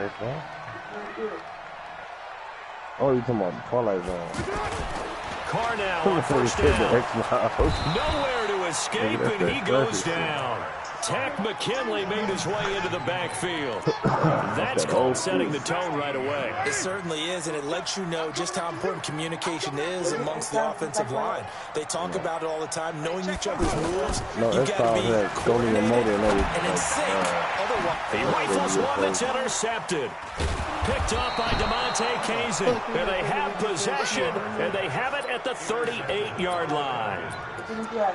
Xbox. Oh, you talking about the Twilight Zone? Carr now on first down. Nowhere to escape, and he goes down. Tack McKinley made his way into the backfield. That's called setting the tone right away. It certainly is, and it lets you know just how important communication is amongst the offensive line. They talk about it all the time, knowing each other's moves. You've got to be coordinated and in sync. Otherwise, he rifles one that's intercepted. Picked up by DeMonte Kazin. And they have possession, and they have it at the 38-yard line.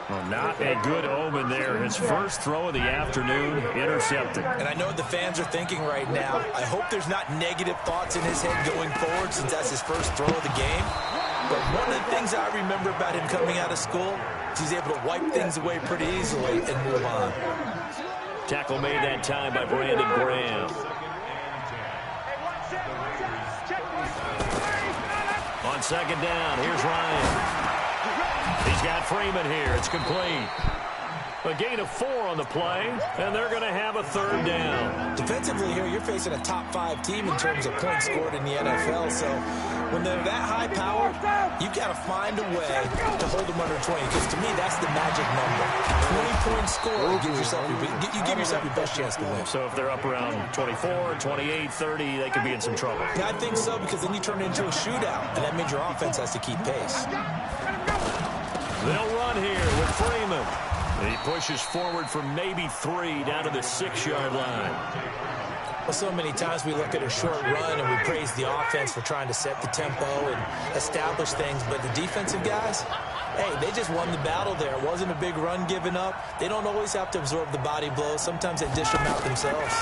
Well, not a good omen there. His first throw of the afternoon, intercepted. And I know what the fans are thinking right now. I hope there's not negative thoughts in his head going forward since that's his first throw of the game. But one of the things I remember about him coming out of school is he's able to wipe things away pretty easily and move on. Tackle made that time by Brandon Graham. On second down, here's Ryan. He's got Freeman here. It's complete. A gain of 4 on the play, and they're going to have a third down. Defensively here, you're facing a top-5 team in terms of points scored in the NFL, so when they're that high-powered, you've got to find a way to hold them under 20, because to me, that's the magic number. 20-point score, you give yourself your best chance to win. So if they're up around 24, 28, 30, they could be in some trouble. Yeah, I think so, because then you turn it into a shootout, and that means your offense has to keep pace. They'll run here with Freeman. He pushes forward for maybe 3 down to the 6-yard line. Well, so many times we look at a short run and we praise the offense for trying to set the tempo and establish things, but the defensive guys, hey, they just won the battle there. It wasn't a big run given up. They don't always have to absorb the body blows. Sometimes they dish them out themselves.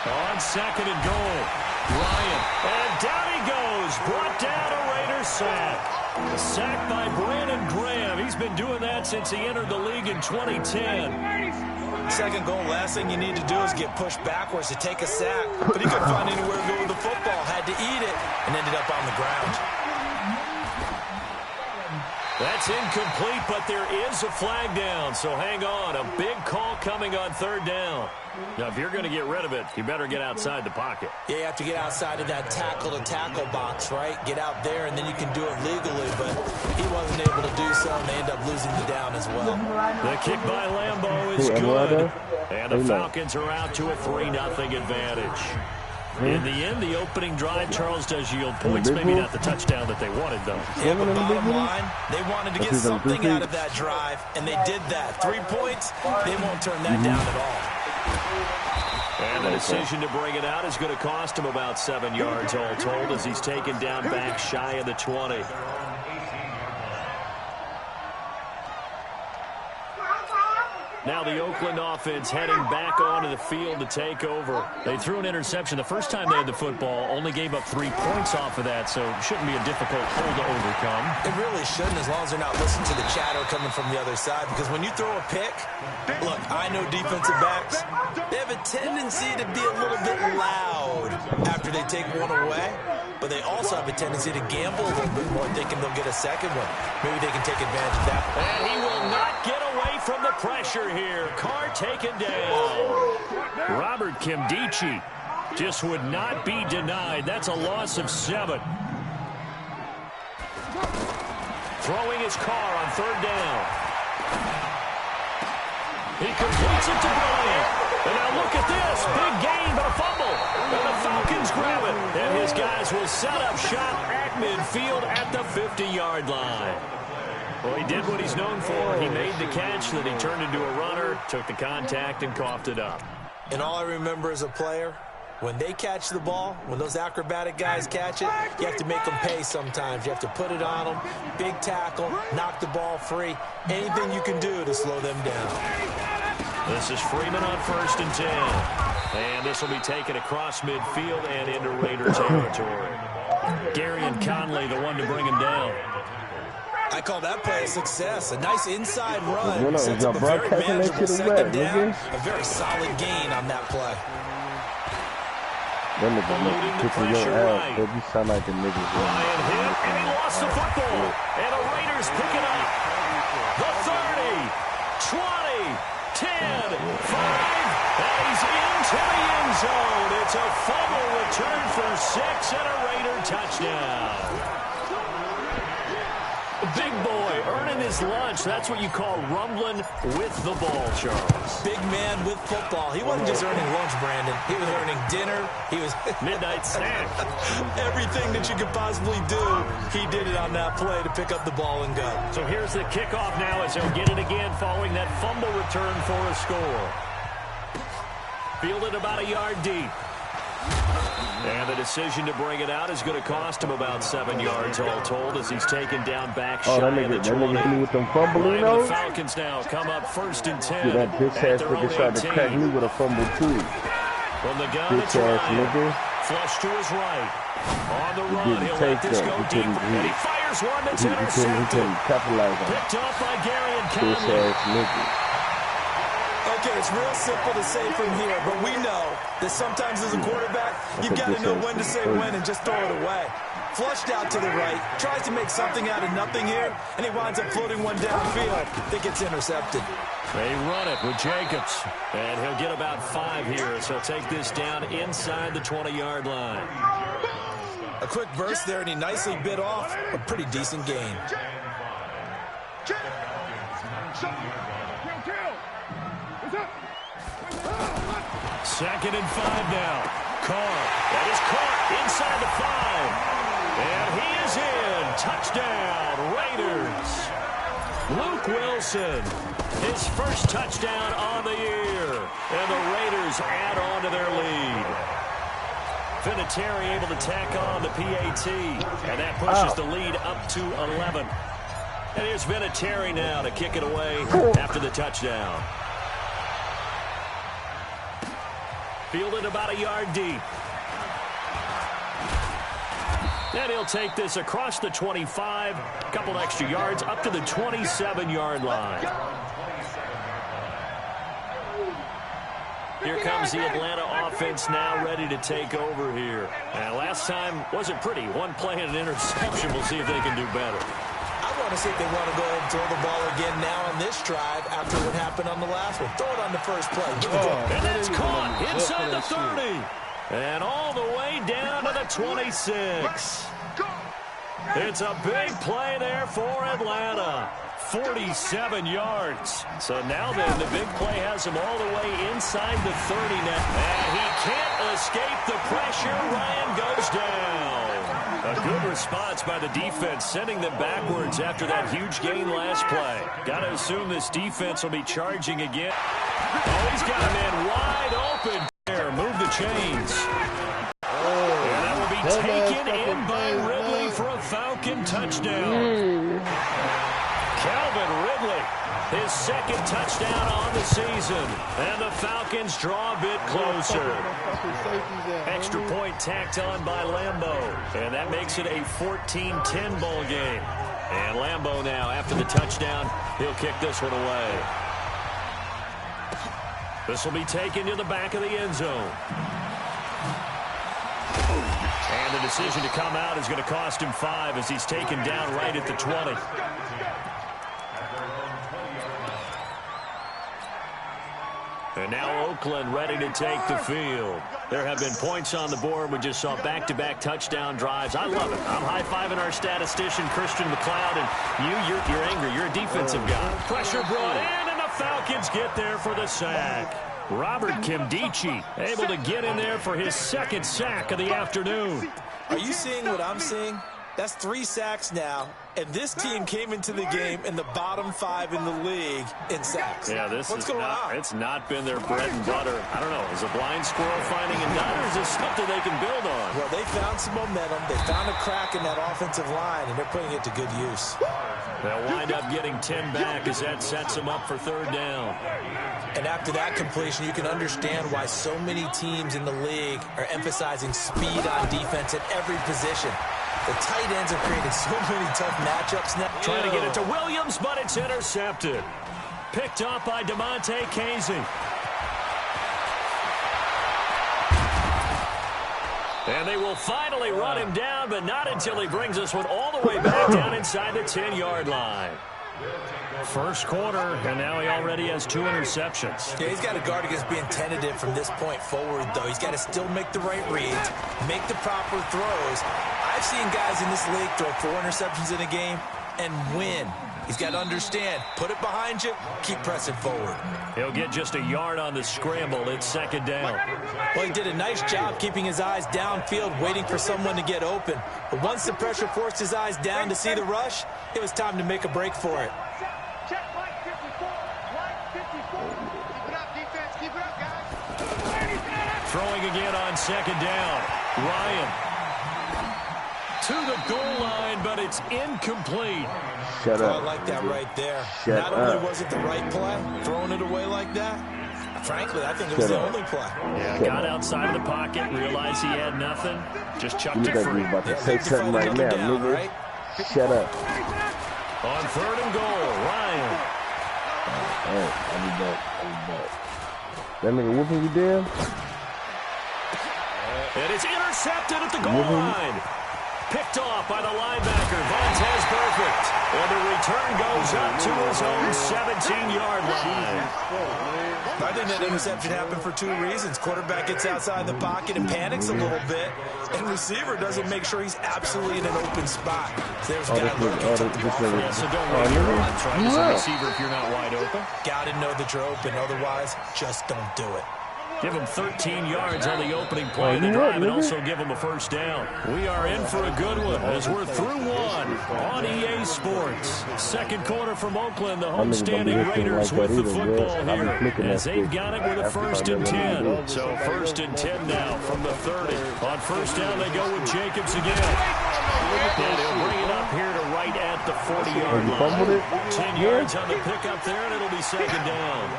On second and goal, Ryan. And down he goes. Brought down a Raiders sack. A sack by Brandon Graham. He's been doing that since he entered the league in 2010. Second goal, last thing you need to do is get pushed backwards to take a sack. But he couldn't find anywhere to go with the football. Had to eat it and ended up on the ground. That's incomplete, but there is a flag down, so hang on. A big call coming on third down. Now, if you're going to get rid of it, you better get outside the pocket. Yeah, you have to get outside of that tackle-to-tackle box, right? Get out there, and then you can do it legally, but he wasn't able to do so, and they end up losing the down as well. The kick by Lambeau is good, and the Falcons are out to a 3-0 advantage. In the end, the opening drive, Charles does yield points. Maybe not the touchdown that they wanted, though. Yeah, but bottom line, they wanted to get something out of that drive, and they did that. 3 points, they won't turn that down at all. And the decision to bring it out is going to cost him about 7 yards all told as he's taken down back shy of the 20. Now the Oakland offense heading back onto the field to take over. They threw an interception the first time they had the football, only gave up 3 points off of that, so it shouldn't be a difficult hole to overcome. It really shouldn't, as long as they're not listening to the chatter coming from the other side, because when you throw a pick, look, I know defensive backs, they have a tendency to be a little bit loud after they take one away, but they also have a tendency to gamble a little bit more, thinking they'll get a second one. Maybe they can take advantage of that. And he will not get away from the pressure here. Carr taken down. Robert Kimdichie just would not be denied. That's a loss of 7. Throwing his Carr on third down. He completes it to Bryant. And now look at this. Big gain, but a fumble. And the Falcons grab it. And his guys will set up shop at midfield at the 50-yard line. Well, he did what he's known for. He made the catch, then he turned into a runner, took the contact, and coughed it up. And all I remember as a player, when they catch the ball, when those acrobatic guys catch it, you have to make them pay sometimes. You have to put it on them, big tackle, knock the ball free, anything you can do to slow them down. This is Freeman on 1st and 10. And this will be taken across midfield and into Raider territory. Gary and Conley, the one to bring him down. I call that play a success. A nice inside run. Sets up a very manageable second down. A very solid gain on that play. Eluding the pressure right. You sound like the niggas. Ryan hit, and he lost the football. And the Raiders pick it up. The 30, 20, 10, 5, And he's into the end zone. It's a fumble return for 6 and a Raider touchdown. Big boy earning his lunch. That's what you call rumbling with the ball, Charles. Big man with football. He wasn't just earning lunch, Brandon. He was earning dinner. He was midnight snack. Everything that you could possibly do, he did it on that play to pick up the ball and go. So here's the kickoff now as he'll get it again following that fumble return for a score. Fielded about a yard deep. And the decision to bring it out is going to cost him about 7 yards all told as he's taken down back shy of the 20. That nigga with them fumbling The Falcons now come up 1st and 10. Yeah, that bitch ass nigga tried to crack me with a fumble too. From the gun, it's Ryan. Flush to his right. On the run, he'll let this go deep. And he fires one that's intercepted. He couldn't capitalize on it. Picked off by Gary and Conley. Bitch ass nigga. Okay, it's real simple to say from here, but we know that sometimes as a quarterback, you've got to know when to say when and just throw it away. Flushed out to the right, tries to make something out of nothing here, and he winds up floating one downfield that gets intercepted. They run it with Jacobs, and he'll get about 5 here, so he'll take this down inside the 20-yard line. A quick burst there, and he nicely bit off a pretty decent gain. 2nd and 5 now. Carr. That is caught inside the 5. And he is in. Touchdown, Raiders. Luke Wilson. His first touchdown on the year. And the Raiders add on to their lead. Vinatieri able to tack on the PAT. And that pushes the lead up to 11. And here's Vinatieri now to kick it away after the touchdown. Fielded about a yard deep. And he'll take this across the 25, a couple extra yards, up to the 27-yard line. Here comes the Atlanta offense now ready to take over here. And last time wasn't pretty. One play and an interception. We'll see if they can do better. I want to see if they want to go and throw the ball again now on this drive after what happened on the last one. Throw it on the first play. And it's caught inside the 30. And all the way down to the 26. It's a big play there for Atlanta. 47 yards. So now then, the big play has him all the way inside the 30 now. And he can't escape the pressure. Ryan goes down. A good response by the defense, sending them backwards after that huge gain last play. Got to assume this defense will be charging again. Oh, he's got a man wide open there. Move the chains. And that will be taken in by Ridley for a Falcon touchdown. Calvin Ridley, his 2nd touchdown on the season. And the Falcons draw a bit closer. Extra point tacked on by Lambeau. And that makes it a 14-10 ball game. And Lambeau now, after the touchdown, he'll kick this one away. This will be taken to the back of the end zone. And the decision to come out is going to cost him 5 as he's taken down right at the 20. And now Oakland ready to take the field. There have been points on the board. We just saw back-to-back touchdown drives. I love it. I'm high-fiving our statistician, Christian McLeod, and you're angry. You're a defensive guy. Pressure brought in, and the Falcons get there for the sack. Robert Kimdichie able to get in there for his 2nd sack of the afternoon. Are you seeing what I'm seeing? That's 3 sacks now, and this team came into the game in the bottom 5 in the league in sacks. Yeah, What's going on? It's not been their bread and butter. I don't know. Is a blind squirrel finding a nut, or is this something they can build on? Well, they found some momentum. They found a crack in that offensive line, and they're putting it to good use. They'll wind up getting 10 back as that sets them up for 3rd down. And after that completion, you can understand why so many teams in the league are emphasizing speed on defense at every position. The tight ends have created so many tough matchups now. Trying to get it to Williams, but it's intercepted. Picked up by DeMonte Casey. And they will finally run him down, but not until he brings this one all the way back down inside the 10-yard line. First quarter, and now he already has 2 interceptions. Yeah, he's got to guard against being tentative from this point forward, though. He's got to still make the right reads, make the proper throws. I've seen guys in this league throw 4 interceptions in a game and win. He's got to understand, put it behind you, keep pressing forward. He'll get just a yard on the scramble. It's second down. Well, he did a nice job keeping his eyes downfield, waiting for someone to get open. But once the pressure forced his eyes down to see the rush, it was time to make a break for it. Throwing again on second down. Ryan to the goal line, but it's incomplete. Shut up. I like that right there. Shut Not only up. was it the right play, throwing it away like that, frankly, I think it was the only play. Yeah, got outside of the pocket, realized he had nothing, just chucked You it look like free. you about to say something right now, nigga. Right? Shut up. On third and goal, Ryan. Hey, I'll be back. That nigga whooping you down? And it's intercepted at the goal line. Picked off by the linebacker, Vontaze Burfict. And the return goes up to his own 17-yard line. I think that interception happened for 2 reasons. Quarterback gets outside the pocket and panics a little bit, and receiver doesn't make sure he's absolutely in an open spot. So there's a guy looking to the ball. Yeah, so don't wait your odds, right, as a receiver if you're not wide open. Got to know that you're open. Otherwise, just don't do it. Give him 13 yards on the opening play of the drive and also give him a first down. We are in for a good one as we're through one on EA Sports. Second quarter from Oakland, the homestanding Raiders with the football here as they've got it with a 1st and 10. So 1st and 10 now from the 30. On first down, they go with Jacobs again. And he'll bring it up here to right at the 40-yard line. 10 yards on the pickup there, and it'll be second down.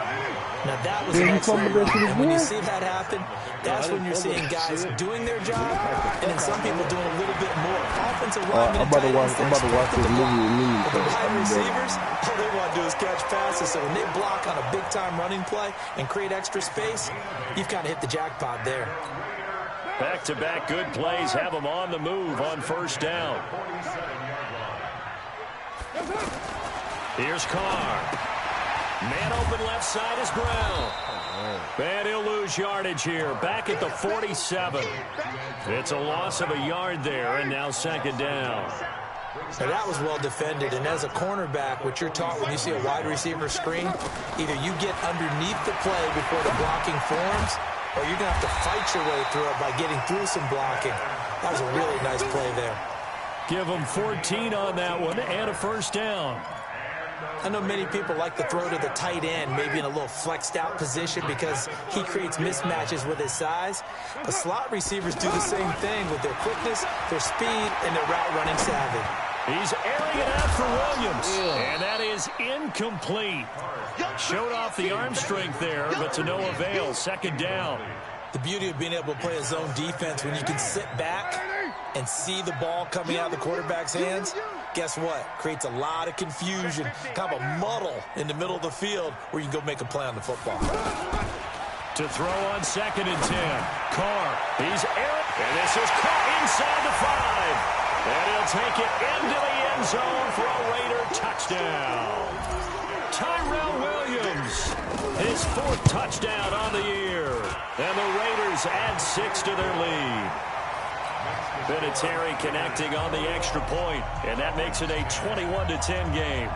Now, that was an excellent run. And when you see that happen, that's when you're seeing guys doing their job and then some people doing a little bit more. Offensive linemen I'm about to watch this movie with me. But the wide receivers, all they want to do is catch passes. So when they block on a big-time running play and create extra space, you've kind of hit the jackpot there. Back-to-back good plays have them on the move on first down. Here's Carr. Man open left side is Brown. And he'll lose yardage here. Back at the 47. It's a loss of a yard there, and now second down. So that was well defended, and as a cornerback, what you're taught when you see a wide receiver screen, either you get underneath the play before the blocking forms, or you're going to have to fight your way through it by getting through some blocking. That was a really nice play there. Give them 14 on that one and a first down. I know many people like to throw to the tight end, maybe in a little flexed out position because he creates mismatches with his size. But slot receivers do the same thing with their quickness, their speed, and their route running savvy. He's airing it out for Williams, and that is incomplete. Showed off the arm strength there, but to no avail. Second down. The beauty of being able to play a zone defense when you can sit back and see the ball coming out of the quarterback's hands, guess what? Creates a lot of confusion, kind of a muddle in the middle of the field where you can go make a play on the football. To throw on second and 10. Carr, he's airing, and this is caught inside the 5. And he'll take it into the end zone for a Raider touchdown. Tyrell Williams, his 4th touchdown on the year. And the Raiders add 6 to their lead. Vinatieri connecting on the extra point, and that makes it a 21-10 game.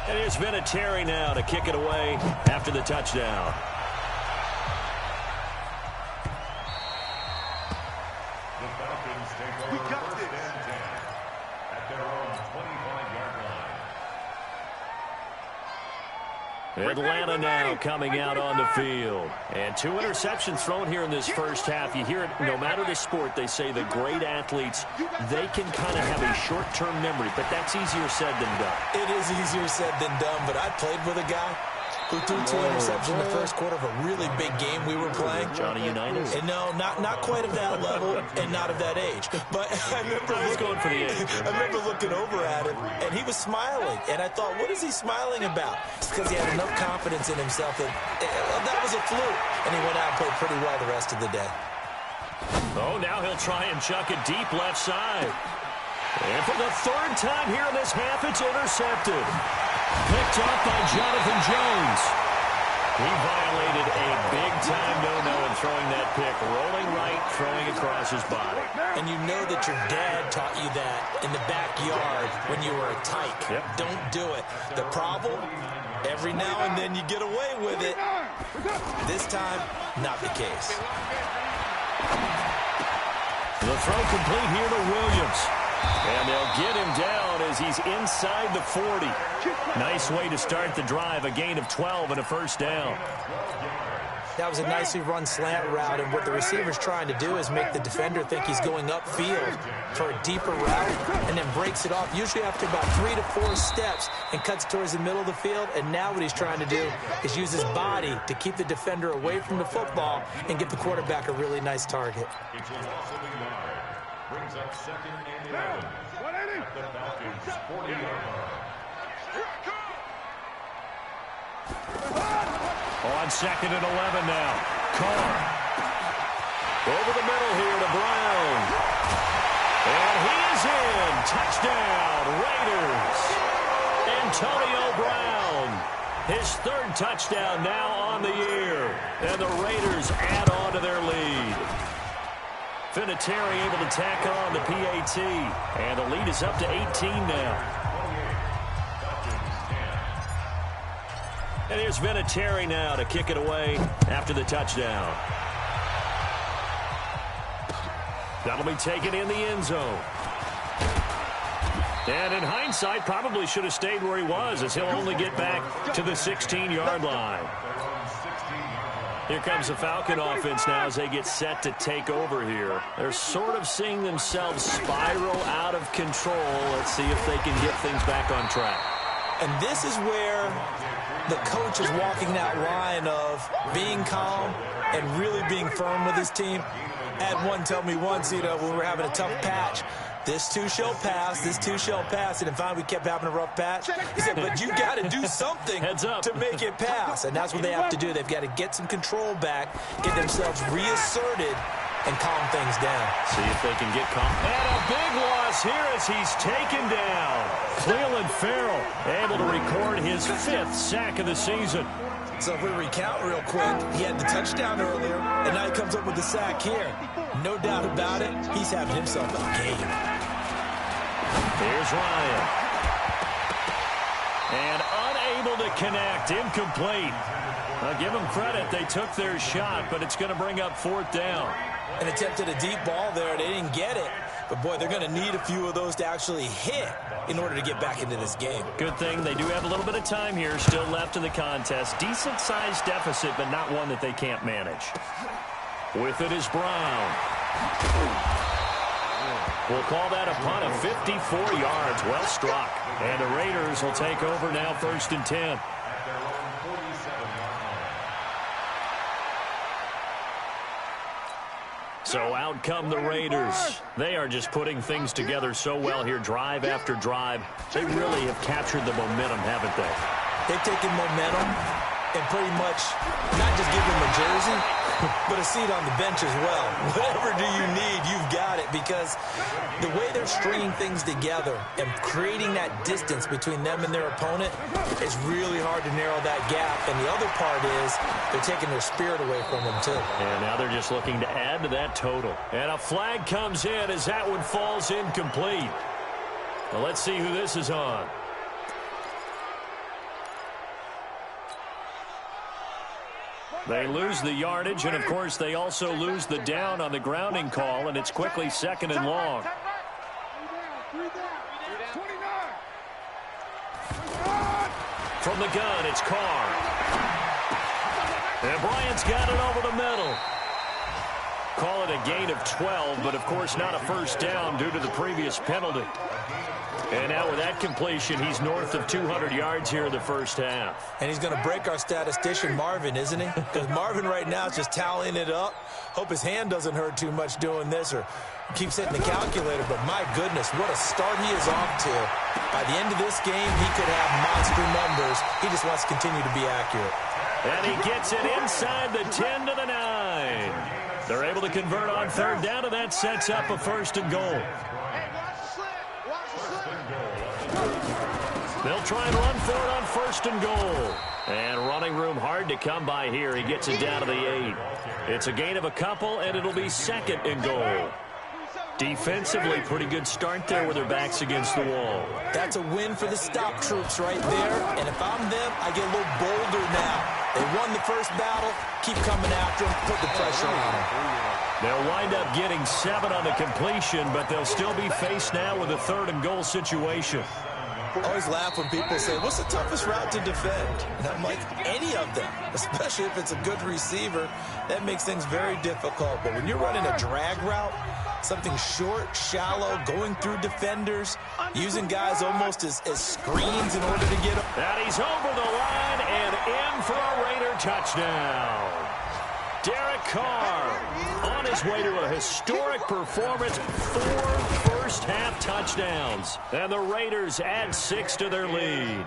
And here's Vinatieri now to kick it away after the touchdown. Atlanta now coming out on the field. And 2 interceptions thrown here in this first half. You hear it, no matter the sport, they say the great athletes, they can kind of have a short-term memory, but that's easier said than done. It is easier said than done, but I played with a guy who threw 2 interceptions in the first quarter of a really big game we were playing. Johnny Unitas? And no, not quite of that level and not of that age. But I remember going for the age. I remember looking over at him, and he was smiling. And I thought, what is he smiling about? It's because he had enough confidence in himself that that was a fluke. And he went out and played pretty well the rest of the day. Oh, now he'll try and chuck it deep left side. And for the third time here in this half, it's intercepted. Picked up by Jonathan Jones. He violated a big-time no-no in throwing that pick. Rolling right, throwing across his body. And you know that your dad taught you that in the backyard when you were a tyke. Yep. Don't do it. The problem, every now and then you get away with it. This time, not the case. The throw complete here to Williams. And they'll get him down as he's inside the 40. Nice way to start the drive, a gain of 12 and a first down. That was a nicely run slant route, and what the receiver's trying to do is make the defender think he's going upfield for a deeper route and then breaks it off, usually after about 3 to 4 steps, and cuts towards the middle of the field. And now what he's trying to do is use his body to keep the defender away from the football and get the quarterback a really nice target. Brings up 2nd and 11 at the Falcons' 40-yard line. On 2nd and 11 now. Carr. Over the middle here to Brown. And he is in. Touchdown, Raiders. Antonio Brown. His 3rd touchdown now on the year. And the Raiders add on to their lead. Vinatieri able to tack on the PAT. And the lead is up to 18 now. And here's Vinatieri now to kick it away after the touchdown. That'll be taken in the end zone. And in hindsight, probably should have stayed where he was, as he'll only get back to the 16-yard line. Here comes the Falcon offense now as they get set to take over here. They're sort of seeing themselves spiral out of control. Let's see if they can get things back on track. And this is where the coach is walking that line of being calm and really being firm with his team. I had one tell me once, when we were having a tough patch, this too shall pass, this too shall pass. And then finally we kept having a rough patch. He said, but you got to do something to make it pass. And that's what they have to do. They've got to get some control back, get themselves reasserted, and calm things down. See if they can get calm. And a big loss here as he's taken down. Cleveland Farrell able to record his 5th sack of the season. So if we recount real quick, he had the touchdown earlier, and now he comes up with the sack here. No doubt about it, he's having himself a game. Here's Ryan. And unable to connect, incomplete. I'll give them credit, they took their shot, but it's going to bring up 4th down. And attempted a deep ball there, they didn't get it. But, boy, they're going to need a few of those to actually hit in order to get back into this game. Good thing they do have a little bit of time here still left in the contest. Decent-sized deficit, but not one that they can't manage. With it is Brown. We'll call that a punt of 54 yards. Well struck. And the Raiders will take over now 1st and 10. So out come the Raiders. They are just putting things together so well here, drive after drive. They really have captured the momentum, haven't they? They've taken momentum and pretty much not just give them a jersey, but a seat on the bench as well. Whatever do you need, you've got it, because the way they're stringing things together and creating that distance between them and their opponent, it's really hard to narrow that gap. And the other part is they're taking their spirit away from them, too. And now they're just looking to add to that total. And a flag comes in as that one falls incomplete. Well, let's see who this is on. They lose the yardage, and, of course, they also lose the down on the grounding call, and it's quickly 2nd and long. From the gun, it's Carr. And Bryant's got it over the middle. Call it a gain of 12, but, of course, not a first down due to the previous penalty. And now with that completion, he's north of 200 yards here in the first half. And he's going to break our statistician, Marvin, isn't he? Because Marvin right now is just tallying it up. Hope his hand doesn't hurt too much doing this or keeps hitting the calculator. But my goodness, what a start he is off to. By the end of this game, he could have monster numbers. He just wants to continue to be accurate. And he gets it inside the 10 to the 9. They're able to convert on 3rd down, and that sets up a 1st and goal. They'll try and run for it on 1st and goal. And running room hard to come by here. He gets it down to the 8. It's a gain of a couple, and it'll be 2nd and goal. Defensively, pretty good start there with their backs against the wall. That's a win for the stop troops right there. And if I'm them, I get a little bolder now. They won the first battle. Keep coming after them. Put the pressure on them. They'll wind up getting 7 on the completion, but they'll still be faced now with a 3rd and goal situation. I always laugh when people say, what's the toughest route to defend? And I'm like, any of them, especially if it's a good receiver. That makes things very difficult. But when you're running a drag route, something short, shallow, going through defenders, using guys almost as screens in order to get them. And he's over the line and in for a Raider touchdown. Derek Carr on his way to a historic performance, 4 first-half touchdowns. And the Raiders add 6 to their lead.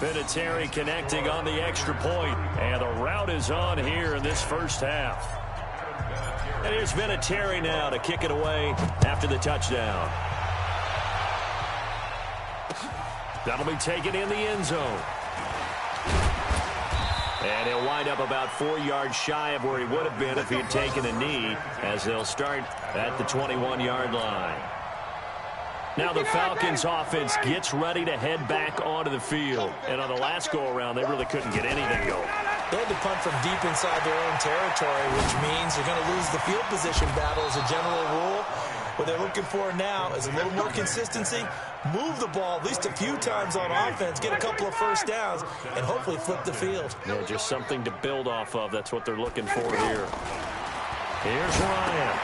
Vinatieri connecting on the extra point, and the route is on here in this first half. And here's Vinatieri now to kick it away after the touchdown. That'll be taken in the end zone. And he'll wind up about 4 yards shy of where he would have been if he had taken a knee, as they'll start at the 21-yard line. Now the Falcons offense gets ready to head back onto the field. And on the last go-around, they really couldn't get anything going. They had to punt from deep inside their own territory, which means they're going to lose the field position battle as a general rule. What they're looking for now is a little more consistency, move the ball at least a few times on offense, get a couple of first downs, and hopefully flip the field. Yeah, just something to build off of. That's what they're looking for here. Here's Ryan.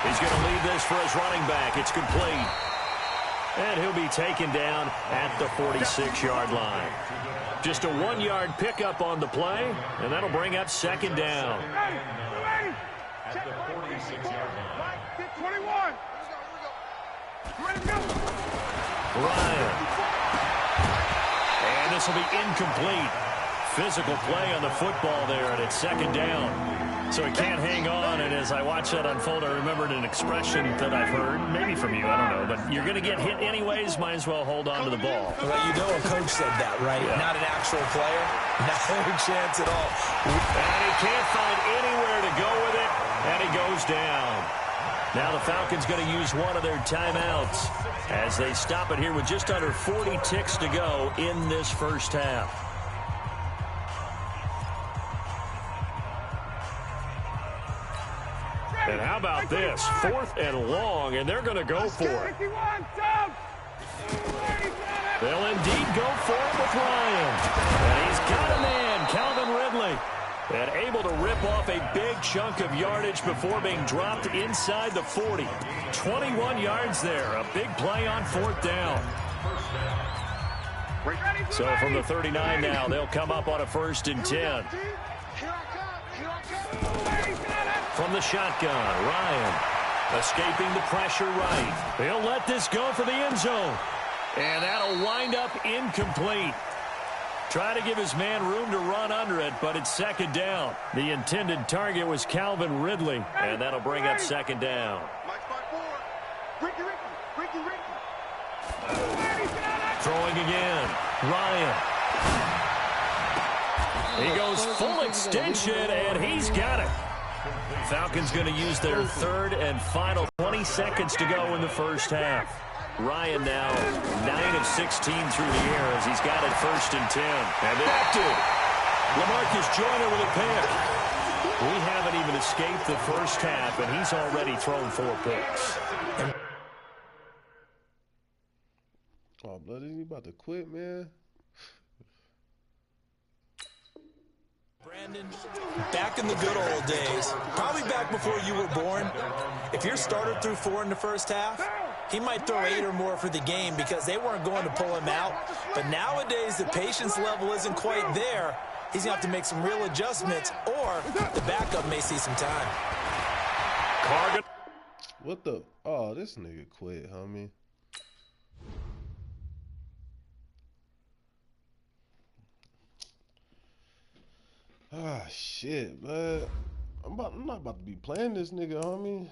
He's going to lead this for his running back. It's complete. And he'll be taken down at the 46-yard line. Just a 1-yard pickup on the play, and that'll bring up 2nd down. At the 46-yard line. 21. Ryan. And this will be incomplete. Physical play on the football there, and it's 2nd down. So he can't hang on, and as I watch that unfold, I remembered an expression that I've heard, maybe from you, I don't know, but you're going to get hit anyways, might as well hold on to the ball. Well, you know a coach said that, right? Yeah. Not an actual player. Not a chance at all. And he can't find anywhere to go with it, and he goes down. Now the Falcons going to use one of their timeouts as they stop it here with just under 40 ticks to go in this first half. And how about this? 4th and long, and they're going to go for it. They'll indeed go for it with Ryan. And he's got a man, Calvin Ridley. And able to rip off a big chunk of yardage before being dropped inside the 40. 21 yards there. A big play on 4th down. So from the 39 now, they'll come up on a 1st and 10. From the shotgun, Ryan escaping the pressure right. They'll let this go for the end zone. And that'll wind up incomplete. Try to give his man room to run under it, but it's 2nd down. The intended target was Calvin Ridley, and that'll bring up 2nd down. Throwing again, Ryan. He goes full extension, and he's got it. Falcons going to use their 3rd and final 20 seconds to go in the first half. Ryan now 9 of 16 through the air as he's got it 1st and 10. And active. LaMarcus Joyner with a pick. We haven't even escaped the first half, and he's already thrown 4 picks. Oh, blood, is he about to quit, man? Brandon, back in the good old days, probably back before you were born, if your starter threw 4 in the first half, he might throw 8 or more for the game because they weren't going to pull him out. But nowadays, the patience level isn't quite there. He's going to have to make some real adjustments, or the backup may see some time. Cargan. What the? Oh, this nigga quit, homie. Ah, shit, man. I'm not about to be playing this nigga, homie.